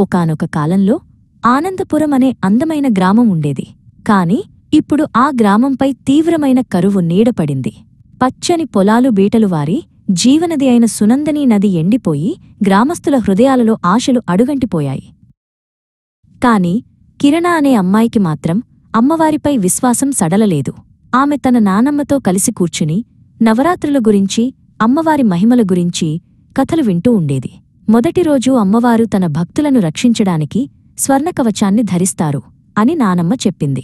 ఒకానొక కాలంలో ఆనందపురం అనే అందమైన గ్రామం ఉండేది. కాని ఇప్పుడు ఆ గ్రామంపై తీవ్రమైన కరువు నీడపడింది. పచ్చని పొలాలు బీటలువారి జీవనది అయిన సునందని నది ఎండిపోయి గ్రామస్తుల హృదయాలలో ఆశలు అడుగంటిపోయాయి. కాని కిరణ అనే అమ్మాయికి మాత్రం అమ్మవారిపై విశ్వాసం సడలలేదు. ఆమె తన నానమ్మతో కలిసి కూర్చుని నవరాత్రుల గురించి, అమ్మవారి మహిమల గురించి కథలు వింటూ ఉండేది. మొదటి రోజు అమ్మవారు తన భక్తులను రక్షించడానికి స్వర్ణకవచాన్ని ధరిస్తారు అని నానమ్మ చెప్పింది.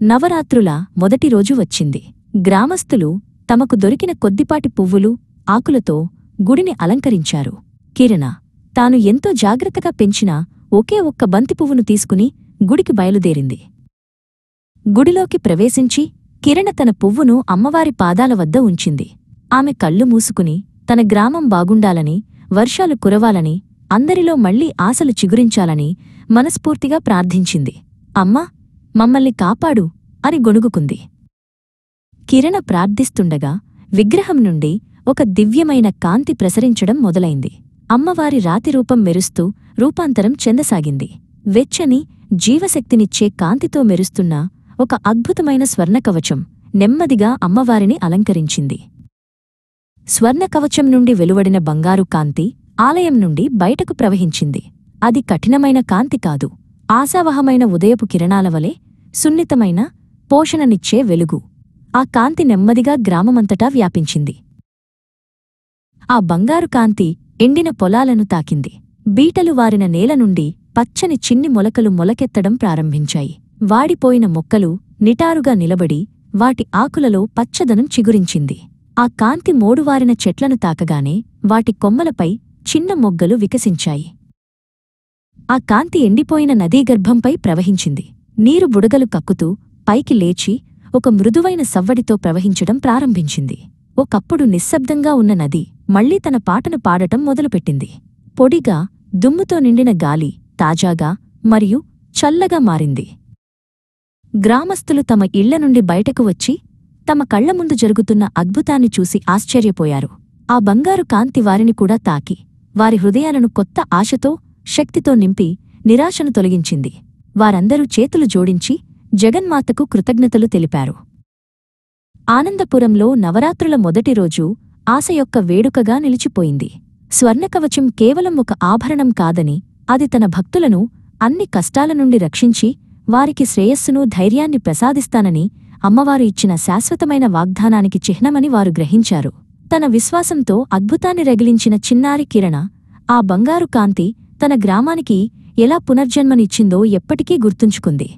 నవరాత్రుల మొదటి రోజు వచ్చింది. గ్రామస్తులు తమకు దొరికిన కొద్దిపాటి పువ్వులు, ఆకులతో గుడిని అలంకరించారు. కిరణ తాను ఎంతో జాగ్రత్తగా పెంచిన ఒకే ఒక్క బంతి పువ్వును తీసుకుని గుడికి బయలుదేరింది. గుడిలోకి ప్రవేశించి కిరణ తన పువ్వును అమ్మవారి పాదాల వద్ద ఉంచింది. ఆమె కళ్ళు మూసుకుని తన గ్రామం బాగుండాలని, వర్షాలు కురవాలని, అందరిలో మళ్లీ ఆశలు చిగురించాలని మనస్ఫూర్తిగా ప్రార్థించింది. అమ్మా, మమ్మల్ని కాపాడు అని గొణుగుకుంది. కిరణ ప్రార్థిస్తుండగా విగ్రహం నుండి ఒక దివ్యమైన కాంతి ప్రసరించడం మొదలైంది. అమ్మవారి రాతిరూపం మెరుస్తూ రూపాంతరం చెందసాగింది. వెచ్చని, జీవశక్తినిచ్చే కాంతితో మెరుస్తున్న ఒక అద్భుతమైన స్వర్ణకవచం నెమ్మదిగా అమ్మవారిని అలంకరించింది. స్వర్ణకవచం నుండి వెలువడిన బంగారు కాంతి ఆలయం నుండి బయటకు ప్రవహించింది. అది కఠినమైన కాంతి కాదు, ఆశావహమైన ఉదయపు కిరణాలవలే సున్నితమైన, పోషణనిచ్చే వెలుగు. ఆ కాంతి నెమ్మదిగా గ్రామమంతటా వ్యాపించింది. ఆ బంగారు కాంతి ఎండిన పొలాలను తాకింది. బీటలు వారిన నేల నుండి పచ్చని చిన్ని మొలకలు మొలకెత్తడం ప్రారంభించాయి. వాడిపోయిన మొక్కలు నిటారుగా నిలబడి వాటి ఆకులలో పచ్చదనం చిగురించింది. ఆ కాంతి మోడువారిన చెట్లను తాకగానే వాటి కొమ్మలపై చిన్న మొగ్గలు వికసించాయి. ఆ కాంతి ఎండిపోయిన నదీగర్భంపై ప్రవహించింది. నీరు బుడగలు కక్కుతూ పైకి లేచి ఒక మృదువైన సవ్వడితో ప్రవహించడం ప్రారంభించింది. ఒకప్పుడు నిశ్శబ్దంగా ఉన్న నది మళ్లీ తన పాటను పాడటం మొదలుపెట్టింది. పొడిగా, దుమ్ముతో నిండిన గాలి తాజాగా మరియు చల్లగా మారింది. గ్రామస్తులు తమ ఇళ్ల నుండి బయటకు వచ్చి తమ కళ్ల ముందు జరుగుతున్న అద్భుతాన్ని చూసి ఆశ్చర్యపోయారు. ఆ బంగారు కాంతి వారిని కూడా తాకి వారి హృదయాలను కొత్త ఆశతో, శక్తితో నింపి నిరాశను తొలగించింది. వారందరూ చేతులు జోడించి జగన్మాతకు కృతజ్ఞతలు తెలిపారు. ఆనందపురంలో నవరాత్రుల మొదటి రోజు ఆశ యొక్క వేడుకగా నిలిచిపోయింది. స్వర్ణకవచం కేవలం ఒక ఆభరణం కాదని, అది తన భక్తులను అన్ని కష్టాల నుండి రక్షించి వారికి శ్రేయస్సును, ధైర్యాన్ని ప్రసాదిస్తానని అమ్మవారు ఇచ్చిన శాశ్వతమైన వాగ్దానానికి చిహ్నమని వారు గ్రహించారు. తన విశ్వాసంతో అద్భుతాన్ని రగిలించిన చిన్నారి కిరణ ఆ బంగారు కాంతి తన గ్రామానికి ఎలా పునర్జన్మనిచ్చిందో ఎప్పటికీ గుర్తుంచుకుంది.